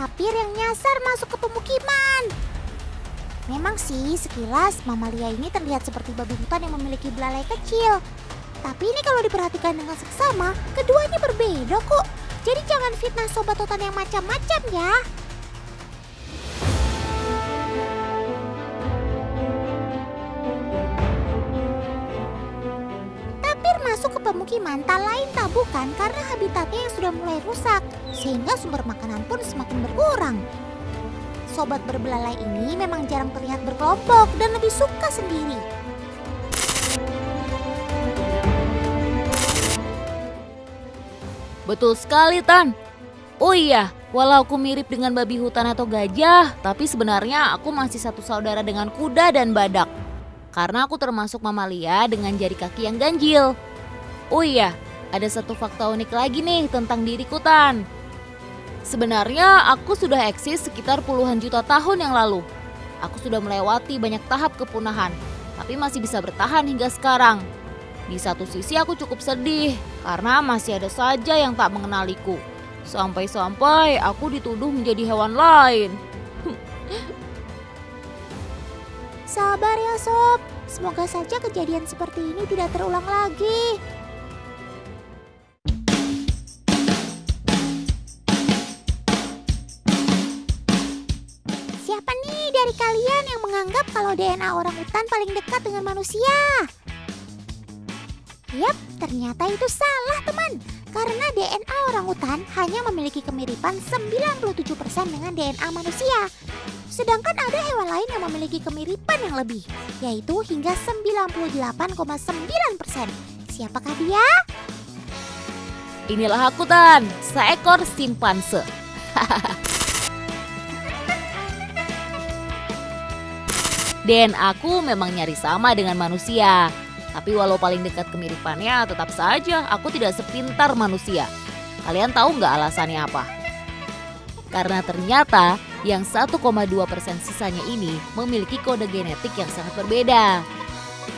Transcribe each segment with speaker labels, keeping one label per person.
Speaker 1: tapir yang nyasar masuk ke pemukiman. Memang sih sekilas mamalia ini terlihat seperti babi hutan yang memiliki belalai kecil. Tapi ini kalau diperhatikan dengan seksama, keduanya berbeda kok. Jadi jangan fitnah sobat hutan yang macam-macam ya. Masuk ke pemukiman tak lain tak bukan karena habitatnya yang sudah mulai rusak, sehingga sumber makanan pun semakin berkurang. Sobat berbelalai ini memang jarang terlihat berkelompok dan lebih suka sendiri.
Speaker 2: Betul sekali, Tan. Oh iya, walau aku mirip dengan babi hutan atau gajah, tapi sebenarnya aku masih satu saudara dengan kuda dan badak. Karena aku termasuk mamalia dengan jari kaki yang ganjil. Oh iya, ada satu fakta unik lagi nih tentang diriku, Tan. Sebenarnya aku sudah eksis sekitar puluhan juta tahun yang lalu. Aku sudah melewati banyak tahap kepunahan, tapi masih bisa bertahan hingga sekarang. Di satu sisi aku cukup sedih, karena masih ada saja yang tak mengenaliku. Sampai-sampai aku dituduh menjadi hewan lain.
Speaker 1: Sabar ya sob, semoga saja kejadian seperti ini tidak terulang lagi. Siapa nih dari kalian yang menganggap kalau DNA orangutan paling dekat dengan manusia? Yap, ternyata itu salah teman. Karena DNA orangutan hanya memiliki kemiripan 97% dengan DNA manusia. Sedangkan ada hewan lain yang memiliki kemiripan yang lebih, yaitu hingga 98,9%. Siapakah dia?
Speaker 2: Inilah aku, Tan, seekor simpanse. DNA aku memang nyaris sama dengan manusia. Tapi walau paling dekat kemiripannya, tetap saja aku tidak sepintar manusia. Kalian tahu nggak alasannya apa? Karena ternyata yang 1,2% sisanya ini memiliki kode genetik yang sangat berbeda.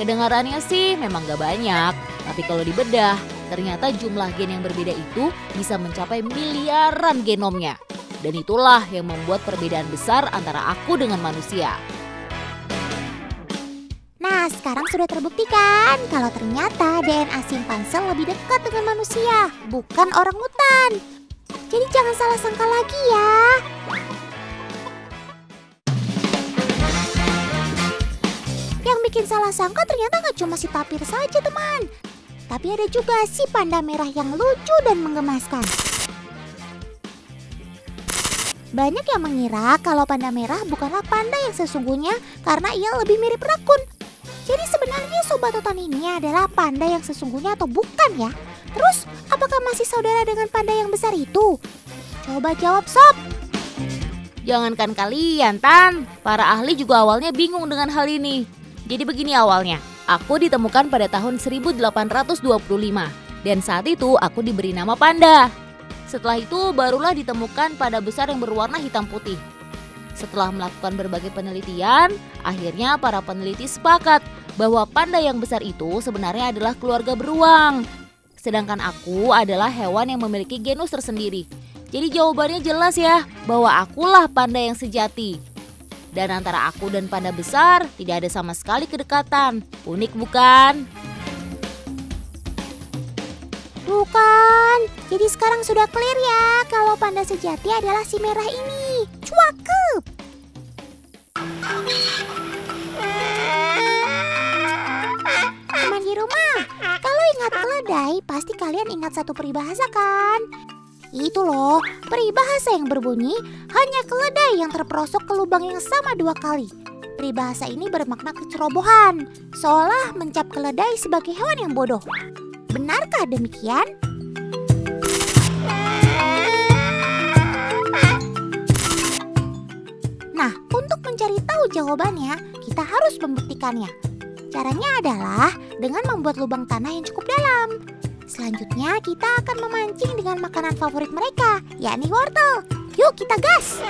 Speaker 2: Kedengarannya sih memang nggak banyak, tapi kalau dibedah, ternyata jumlah gen yang berbeda itu bisa mencapai miliaran genomnya. Dan itulah yang membuat perbedaan besar antara aku dengan manusia.
Speaker 1: Nah, sekarang sudah terbukti kan kalau ternyata DNA simpanse lebih dekat dengan manusia, bukan orangutan. Jadi jangan salah sangka lagi ya. Yang bikin salah sangka ternyata nggak cuma si tapir saja teman. Tapi ada juga si panda merah yang lucu dan menggemaskan. Banyak yang mengira kalau panda merah bukanlah panda yang sesungguhnya karena ia lebih mirip rakun. Jadi sebenarnya sobat hutan ini adalah panda yang sesungguhnya atau bukan ya? Terus apakah masih saudara dengan panda yang besar itu? Coba jawab sob.
Speaker 2: Jangankan kalian, Tan, para ahli juga awalnya bingung dengan hal ini. Jadi begini awalnya, aku ditemukan pada tahun 1825 dan saat itu aku diberi nama Panda. Setelah itu barulah ditemukan panda besar yang berwarna hitam putih. Setelah melakukan berbagai penelitian, akhirnya para peneliti sepakat bahwa panda yang besar itu sebenarnya adalah keluarga beruang. Sedangkan aku adalah hewan yang memiliki genus tersendiri. Jadi jawabannya jelas ya, bahwa akulah panda yang sejati. Dan antara aku dan panda besar tidak ada sama sekali kedekatan. Unik bukan?
Speaker 1: Tuh kan, jadi sekarang sudah clear ya kalau panda sejati adalah si merah ini. Cakep. Teman di rumah, kalau ingat keledai pasti kalian ingat satu peribahasa kan? Itu loh, peribahasa yang berbunyi hanya keledai yang terperosok ke lubang yang sama 2 kali. Peribahasa ini bermakna kecerobohan, seolah mencap keledai sebagai hewan yang bodoh. Benarkah demikian? Nah, untuk mencari tahu jawabannya, kita harus membuktikannya. Caranya adalah dengan membuat lubang tanah yang cukup dalam. Selanjutnya kita akan memancing dengan makanan favorit mereka, yakni wortel. Yuk kita gas!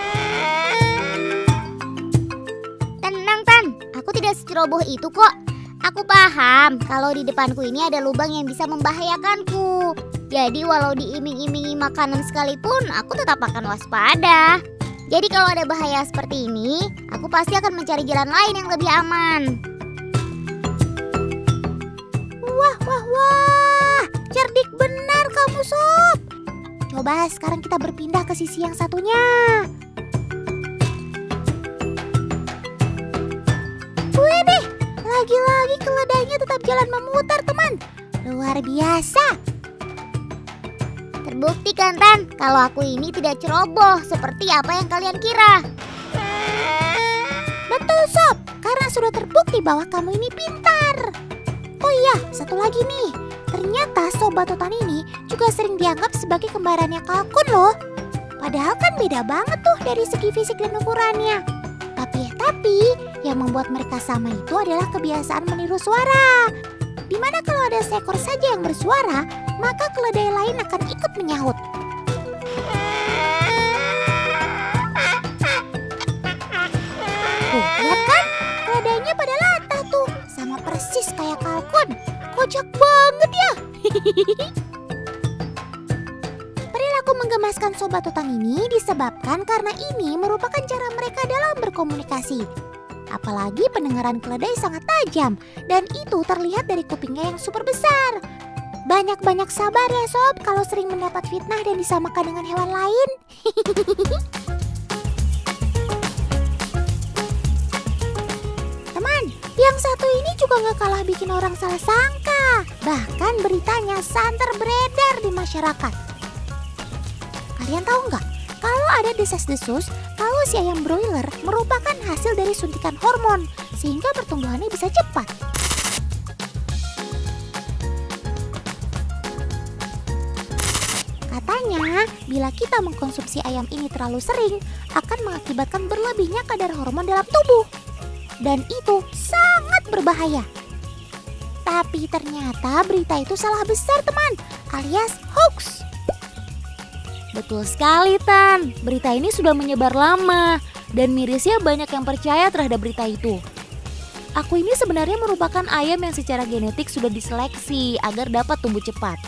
Speaker 3: Tenang Tan, aku tidak seceroboh itu kok. Aku paham kalau di depanku ini ada lubang yang bisa membahayakanku. Jadi walau diiming-imingi makanan sekalipun, aku tetap akan waspada. Jadi kalau ada bahaya seperti ini, aku pasti akan mencari jalan lain yang lebih aman.
Speaker 1: Wah, cerdik benar kamu Sob. Coba sekarang kita berpindah ke sisi yang satunya. Wih, lagi-lagi keledainya tetap jalan memutar teman. Luar biasa.
Speaker 3: Terbukti kan Tan, kalau aku ini tidak ceroboh seperti apa yang kalian kira.
Speaker 1: Betul Sob, karena sudah terbukti bahwa kamu ini pintar. Oh iya, satu lagi nih. Ternyata Sobat Totan ini juga sering dianggap sebagai kembarannya Kalkun loh. Padahal kan beda banget tuh dari segi fisik dan ukurannya. Tapi yang membuat mereka sama itu adalah kebiasaan meniru suara. Dimana kalau ada seekor saja yang bersuara, maka keledai lain akan ikut menyahut. Tuh, lihat kan? Keledainya pada latah tuh, sama persis kayak Kalkun. Kocak banget ya. Perilaku menggemaskan Sobat Totan ini disebabkan karena ini merupakan cara mereka dalam berkomunikasi. Apalagi pendengaran keledai sangat tajam dan itu terlihat dari kupingnya yang super besar. Banyak-banyak sabar ya Sob kalau sering mendapat fitnah dan disamakan dengan hewan lain. Teman, yang satu ini juga gak kalah bikin orang salah sangka. Bahkan beritanya santer beredar di masyarakat. Kalian tahu nggak? Kalau ada desas-desus, kalau si ayam broiler merupakan hasil dari suntikan hormon, sehingga pertumbuhannya bisa cepat. Katanya, bila kita mengkonsumsi ayam ini terlalu sering, akan mengakibatkan berlebihnya kadar hormon dalam tubuh. Dan itu sangat berbahaya. Tapi ternyata berita itu salah besar teman, alias hoax.
Speaker 2: Betul sekali Tan, berita ini sudah menyebar lama dan mirisnya banyak yang percaya terhadap berita itu. Aku ini sebenarnya merupakan ayam yang secara genetik sudah diseleksi agar dapat tumbuh cepat.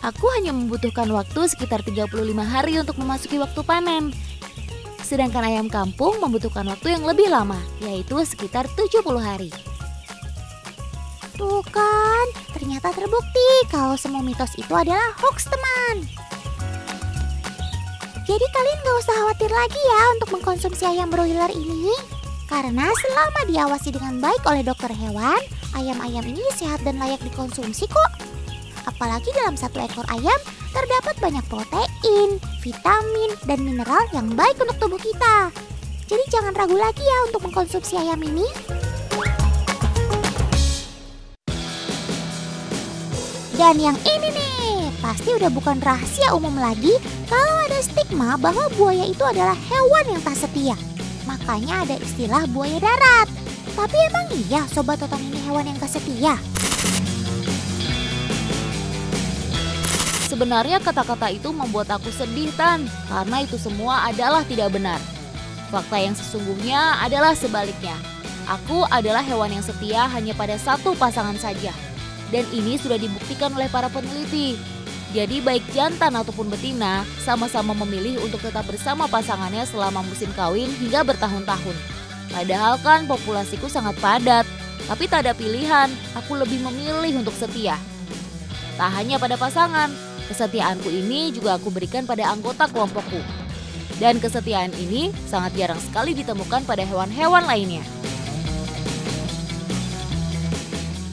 Speaker 2: Aku hanya membutuhkan waktu sekitar 35 hari untuk memasuki waktu panen. Sedangkan ayam kampung membutuhkan waktu yang lebih lama, yaitu sekitar 70 hari.
Speaker 1: Tuh kan, ternyata terbukti kalau semua mitos itu adalah hoax teman. Jadi kalian gak usah khawatir lagi ya untuk mengkonsumsi ayam broiler ini. Karena selama diawasi dengan baik oleh dokter hewan, ayam-ayam ini sehat dan layak dikonsumsi kok. Apalagi dalam satu ekor ayam terdapat banyak protein, vitamin, dan mineral yang baik untuk tubuh kita. Jadi jangan ragu lagi ya untuk mengkonsumsi ayam ini. Dan yang ini nih, pasti udah bukan rahasia umum lagi kalau ada stigma bahwa buaya itu adalah hewan yang tak setia. Makanya ada istilah buaya darat. Tapi emang iya Sobat Totan ini hewan yang tak setia?
Speaker 2: Sebenarnya kata-kata itu membuat aku sedih Tan, karena itu semua adalah tidak benar. Fakta yang sesungguhnya adalah sebaliknya. Aku adalah hewan yang setia hanya pada satu pasangan saja. Dan ini sudah dibuktikan oleh para peneliti. Jadi baik jantan ataupun betina sama-sama memilih untuk tetap bersama pasangannya selama musim kawin hingga bertahun-tahun. Padahal kan populasiku sangat padat, tapi tak ada pilihan, aku lebih memilih untuk setia. Tak hanya pada pasangan, kesetiaanku ini juga aku berikan pada anggota kelompokku. Dan kesetiaan ini sangat jarang sekali ditemukan pada hewan-hewan lainnya.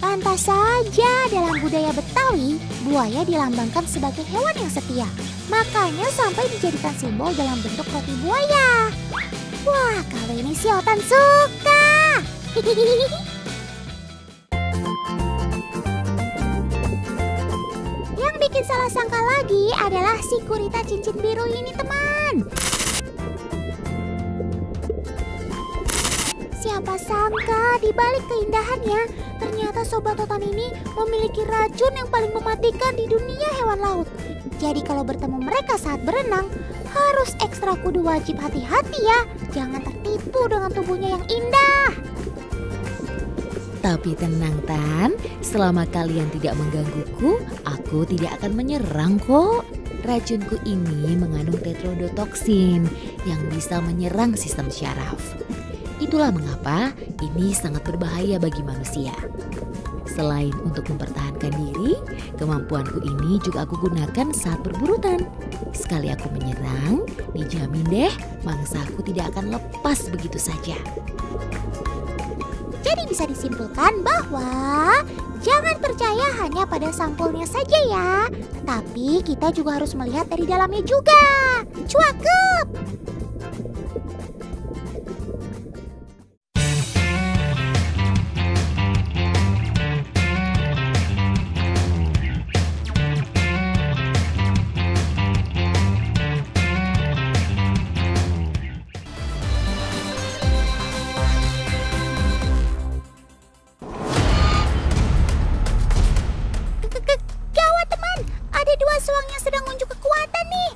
Speaker 1: Pantas saja dalam budaya Betawi, buaya dilambangkan sebagai hewan yang setia. Makanya sampai dijadikan simbol dalam bentuk roti buaya. Wah, kalau ini si Otan suka. Yang bikin salah sangka lagi adalah si gurita cincin biru ini teman. Siapa sangka di balik keindahannya, ternyata Sobat Totan ini memiliki racun yang paling mematikan di dunia hewan laut. Jadi kalau bertemu mereka saat berenang, harus ekstra kudu wajib hati-hati ya. Jangan tertipu dengan tubuhnya yang indah.
Speaker 2: Tapi tenang Tan, selama kalian tidak menggangguku, aku tidak akan menyerang kok. Racunku ini mengandung tetrodotoksin yang bisa menyerang sistem syaraf. Itulah mengapa ini sangat berbahaya bagi manusia. Selain untuk mempertahankan diri, kemampuanku ini juga aku gunakan saat berburutan. Sekali aku menyerang, dijamin deh mangsaku tidak akan lepas begitu saja.
Speaker 1: Jadi bisa disimpulkan bahwa jangan percaya hanya pada sampulnya saja ya. Tapi kita juga harus melihat dari dalamnya juga. Cakep! Gawat teman, ada dua soang yang sedang unjuk kekuatan nih.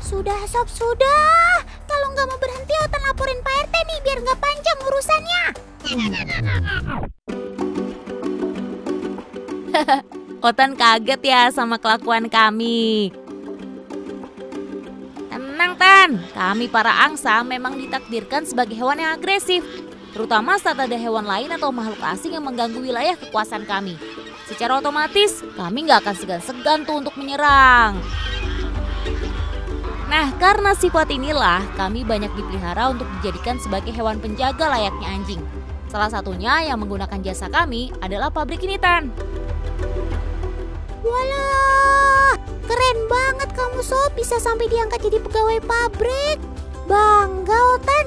Speaker 1: Sudah sob, sudah. Kalau nggak mau berhenti, Otan laporin Pak RT nih biar nggak panjang urusannya.
Speaker 2: Otan kaget ya sama kelakuan kami. Tenang Tan, kami para angsa memang ditakdirkan sebagai hewan yang agresif. Terutama saat ada hewan lain atau makhluk asing yang mengganggu wilayah kekuasaan kami. Secara otomatis, kami nggak akan segan-segan tuh untuk menyerang. Nah, karena sifat inilah kami banyak dipelihara untuk dijadikan sebagai hewan penjaga layaknya anjing. Salah satunya yang menggunakan jasa kami adalah pabrik ini, Tan.
Speaker 1: Walah, keren banget kamu Sob, bisa sampai diangkat jadi pegawai pabrik. Bangga Otan.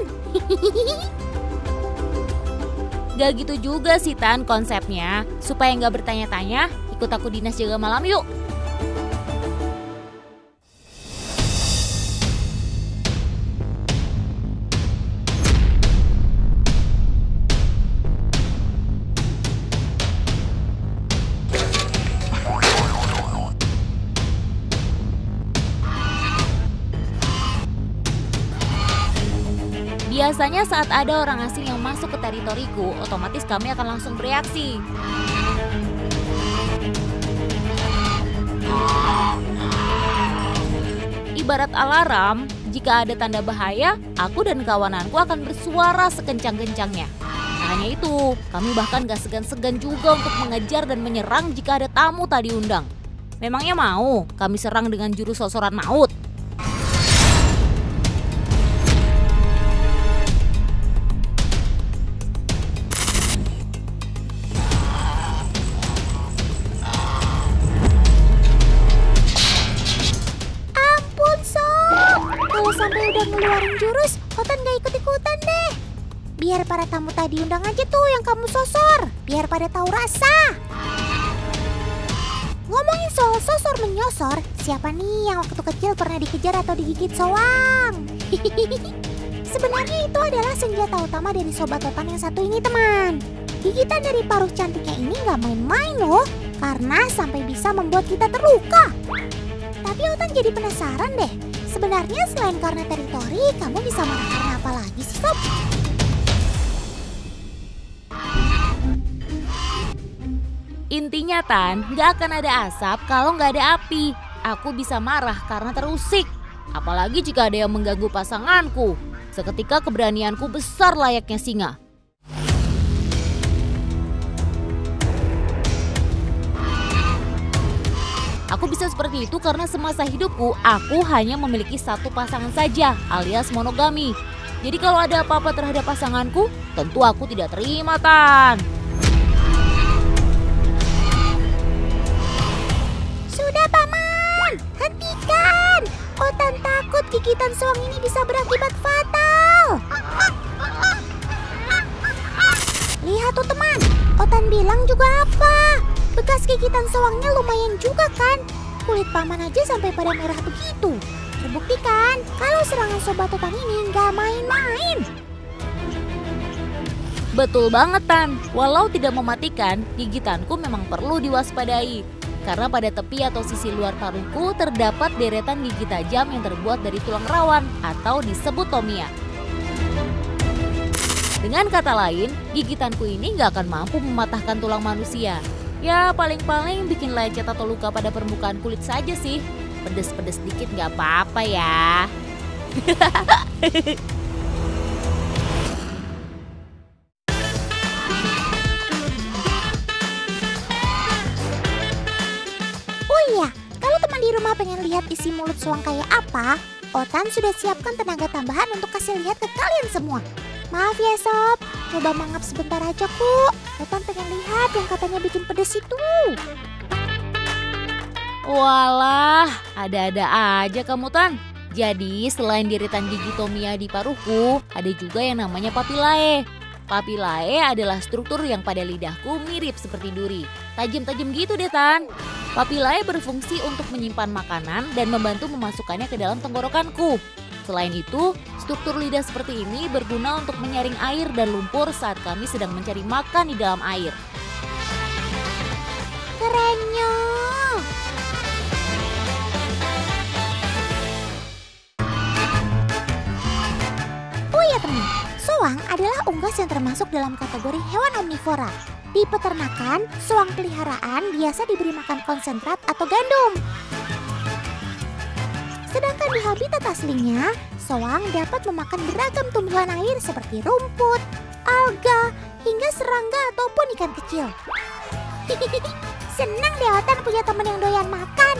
Speaker 2: Gak gitu juga sih Tan konsepnya. Supaya nggak bertanya-tanya, ikut aku dinas jaga malam yuk. Biasanya saat ada orang asing yang masuk ke teritoriku, otomatis kami akan langsung bereaksi. Ibarat alarm, jika ada tanda bahaya, aku dan kawananku akan bersuara sekencang-kencangnya. Tak hanya itu, kami bahkan gak segan-segan juga untuk mengejar dan menyerang jika ada tamu tak diundang. Memangnya mau kami serang dengan jurus sosoran maut?
Speaker 1: Sampai udah ngeluarin jurus, Otan gak ikut-ikutan deh. Biar para tamu tadi undang aja tuh yang kamu sosor, biar pada tahu rasa. Ngomongin soal sosor menyosor, siapa nih yang waktu kecil pernah dikejar atau digigit soang? Sebenarnya itu adalah senjata utama dari sobat Otan yang satu ini teman. Gigitan dari paruh cantiknya ini gak main-main loh, karena sampai bisa membuat kita terluka. Tapi Otan jadi penasaran deh. Sebenarnya selain karena teritori, kamu bisa marah karena apa lagi sih, Sob?
Speaker 2: Intinya Tan, gak akan ada asap kalau gak ada api. Aku bisa marah karena terusik. Apalagi jika ada yang mengganggu pasanganku. Seketika keberanianku besar layaknya singa. Aku bisa seperti itu karena semasa hidupku, aku hanya memiliki satu pasangan saja, alias monogami. Jadi kalau ada apa-apa terhadap pasanganku, tentu aku tidak terima, Tan.
Speaker 1: Sudah, Paman! Hentikan! Otan takut gigitan soang ini bisa berakibat fatal. Lihat tuh, teman. Otan bilang juga apa? Bekas gigitan soangnya lumayan juga kan? Kulit Paman aja sampai pada merah begitu. Terbukti kan kalau serangan sobat Otan ini nggak main-main.
Speaker 2: Betul banget Tan, walau tidak mematikan, gigitanku memang perlu diwaspadai. Karena pada tepi atau sisi luar paruhku terdapat deretan gigi tajam yang terbuat dari tulang rawan atau disebut tomia. Dengan kata lain, gigitanku ini nggak akan mampu mematahkan tulang manusia. Ya paling-paling bikin lecet atau luka pada permukaan kulit saja sih. Pedes-pedes dikit nggak apa-apa ya.
Speaker 1: Oh iya, kalau teman di rumah pengen lihat isi mulut soang kayak apa, Otan sudah siapkan tenaga tambahan untuk kasih lihat ke kalian semua. Maaf ya sob, coba mangap sebentar aja kok. Otan pengen lihat yang katanya bikin pedes itu.
Speaker 2: Walah, ada-ada aja kamu Tan. Jadi selain deretan gigi Tomia di paruhku, ada juga yang namanya papillae. Papillae adalah struktur yang pada lidahku mirip seperti duri. Tajam-tajam gitu deh Tan. Papillae berfungsi untuk menyimpan makanan dan membantu memasukkannya ke dalam tenggorokanku. Selain itu, struktur lidah seperti ini berguna untuk menyaring air dan lumpur saat kami sedang mencari makan di dalam air.
Speaker 1: Kerennya. Oh iya teman, soang adalah unggas yang termasuk dalam kategori hewan omnivora. Di peternakan, soang peliharaan biasa diberi makan konsentrat atau gandum. Sedangkan di habitat aslinya, soang dapat memakan beragam tumbuhan air seperti rumput, alga, hingga serangga ataupun ikan kecil. Senang deh Otan punya teman yang doyan makan.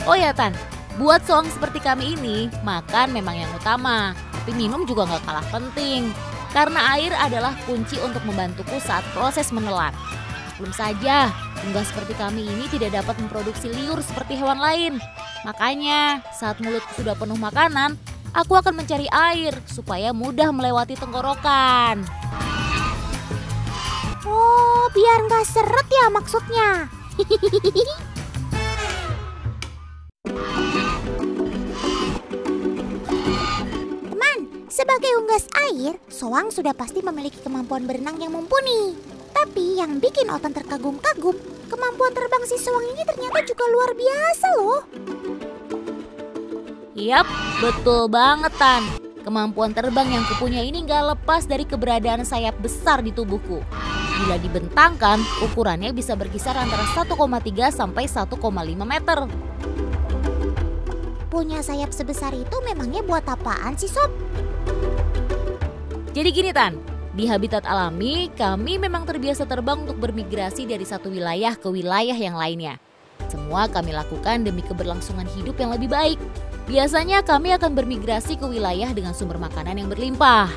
Speaker 2: Oh ya Tan, buat soang seperti kami ini, makan memang yang utama. Tapi minum juga nggak kalah penting. Karena air adalah kunci untuk membantuku saat proses menelan. Belum saja, unggas seperti kami ini tidak dapat memproduksi liur seperti hewan lain. Makanya, saat mulutku sudah penuh makanan, aku akan mencari air supaya mudah melewati tenggorokan.
Speaker 1: Oh, biar nggak seret ya maksudnya. Teman, sebagai unggas air, soang sudah pasti memiliki kemampuan berenang yang mumpuni. Tapi yang bikin Otan terkagum-kagum, kemampuan terbang si soang ini ternyata juga luar biasa loh.
Speaker 2: Yap, betul banget Tan. Kemampuan terbang yang kupunya ini nggak lepas dari keberadaan sayap besar di tubuhku. Bila dibentangkan, ukurannya bisa berkisar antara 1,3 sampai 1,5 meter.
Speaker 1: Punya sayap sebesar itu memangnya buat apaan sih sob?
Speaker 2: Jadi gini Tan, di habitat alami kami memang terbiasa terbang untuk bermigrasi dari satu wilayah ke wilayah yang lainnya. Semua kami lakukan demi keberlangsungan hidup yang lebih baik. Biasanya kami akan bermigrasi ke wilayah dengan sumber makanan yang berlimpah.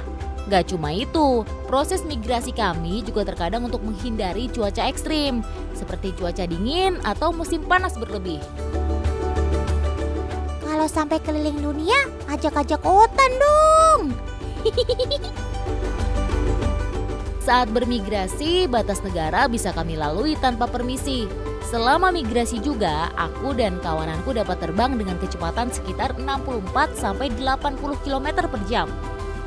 Speaker 2: Gak cuma itu, proses migrasi kami juga terkadang untuk menghindari cuaca ekstrim, seperti cuaca dingin atau musim panas berlebih.
Speaker 1: Kalau sampai keliling dunia, ajak-ajak Otan dong.
Speaker 2: Saat bermigrasi, batas negara bisa kami lalui tanpa permisi. Selama migrasi juga, aku dan kawananku dapat terbang dengan kecepatan sekitar 64 sampai 80 km per jam.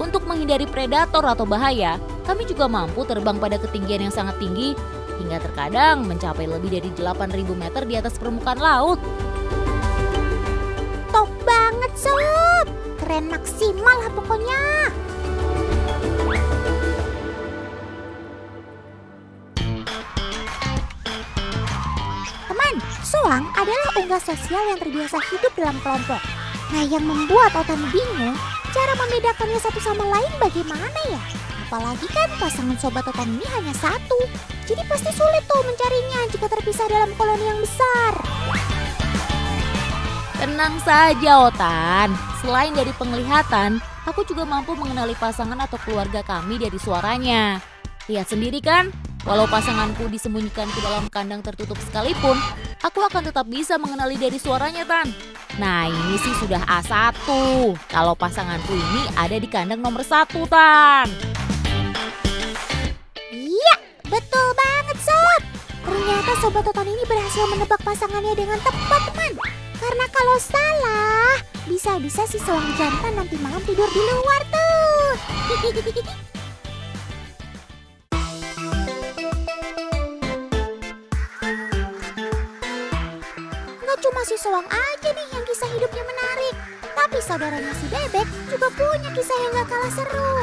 Speaker 2: Untuk menghindari predator atau bahaya, kami juga mampu terbang pada ketinggian yang sangat tinggi, hingga terkadang mencapai lebih dari 8.000 meter di atas permukaan laut.
Speaker 1: Top banget sob, keren maksimal lah pokoknya. Teman, soang adalah unggas sosial yang terbiasa hidup dalam kelompok. Nah yang membuat Otan bingung, cara membedakannya satu sama lain bagaimana ya? Apalagi kan pasangan sobat Otan ini hanya satu. Jadi pasti sulit tuh mencarinya jika terpisah dalam koloni yang besar.
Speaker 2: Tenang saja Otan, selain dari penglihatan, aku juga mampu mengenali pasangan atau keluarga kami dari suaranya. Lihat sendiri kan, walau pasanganku disembunyikan ke dalam kandang tertutup sekalipun, aku akan tetap bisa mengenali dari suaranya Tan. Nah ini sih sudah A1, kalau pasanganku ini ada di kandang nomor 1 Tan.
Speaker 1: Iya, betul banget sob. Ternyata sobat Otan ini berhasil menebak pasangannya dengan tepat teman. Karena kalau salah, bisa-bisa si soang jantan nanti malam tidur di luar tuh. Nggak cuma si soang aja nih yang kisah hidupnya menarik. Tapi saudaranya si bebek juga punya kisah yang gak kalah seru.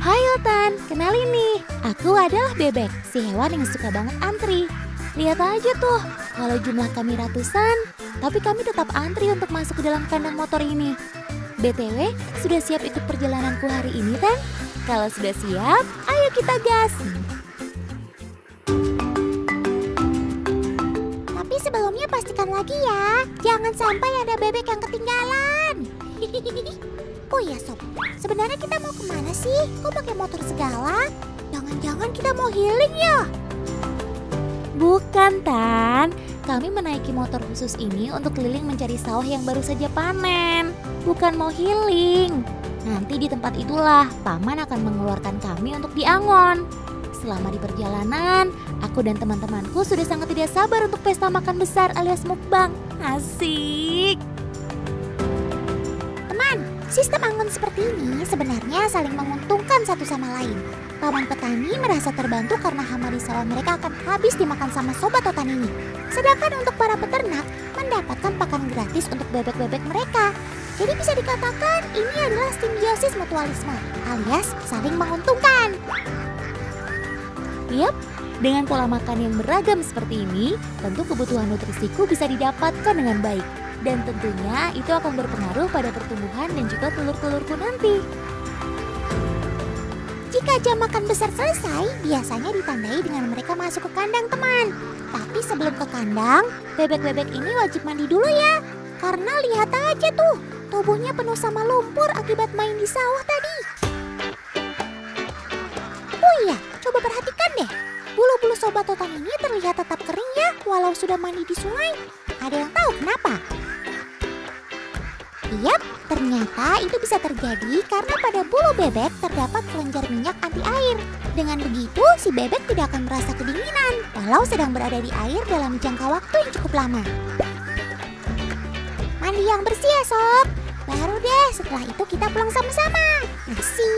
Speaker 2: Hayo Tan, kenalin nih. Aku adalah Bebek, si hewan yang suka banget antri. Lihat aja tuh, kalau jumlah kami ratusan, tapi kami tetap antri untuk masuk ke dalam kandang motor ini. BTW, sudah siap ikut perjalananku hari ini, Tan? Kalau sudah siap, ayo kita gas.
Speaker 1: Tapi sebelumnya pastikan lagi ya, jangan sampai ada bebek yang ketinggalan. Oh ya Sob, sebenarnya kita mau kemana sih? Kok pakai motor segala? Jangan-jangan kita mau healing ya?
Speaker 2: Bukan Tan, kami menaiki motor khusus ini untuk keliling mencari sawah yang baru saja panen. Bukan mau healing. Nanti di tempat itulah Paman akan mengeluarkan kami untuk diangon. Selama di perjalanan, aku dan teman-temanku sudah sangat tidak sabar untuk pesta makan besar alias mukbang. Asik!
Speaker 1: Teman, sistem angon seperti ini sebenarnya saling menguntungkan satu sama lain. Paman petani merasa terbantu karena hama di sawah mereka akan habis dimakan sama sobat Totan ini. Sedangkan untuk para peternak mendapatkan pakan gratis untuk bebek-bebek mereka. Jadi bisa dikatakan ini adalah simbiosis mutualisme alias saling menguntungkan.
Speaker 2: Yap, dengan pola makan yang beragam seperti ini, tentu kebutuhan nutrisiku bisa didapatkan dengan baik. Dan tentunya itu akan berpengaruh pada pertumbuhan dan juga telur-telurku nanti.
Speaker 1: Jika jam makan besar selesai, biasanya ditandai dengan mereka masuk ke kandang teman. Tapi sebelum ke kandang, bebek-bebek ini wajib mandi dulu ya. Karena lihat aja tuh, tubuhnya penuh sama lumpur akibat main di sawah tadi. Oh iya, coba perhatikan deh. Bulu-bulu sobat Totan ini terlihat tetap kering ya, walau sudah mandi di sungai. Ada yang tahu kenapa? Yap, ternyata itu bisa terjadi karena pada bulu bebek terdapat kelenjar minyak anti air. Dengan begitu, si bebek tidak akan merasa kedinginan walau sedang berada di air dalam jangka waktu yang cukup lama. Mandi yang bersih ya sob. Baru deh setelah itu kita pulang sama-sama. Asik.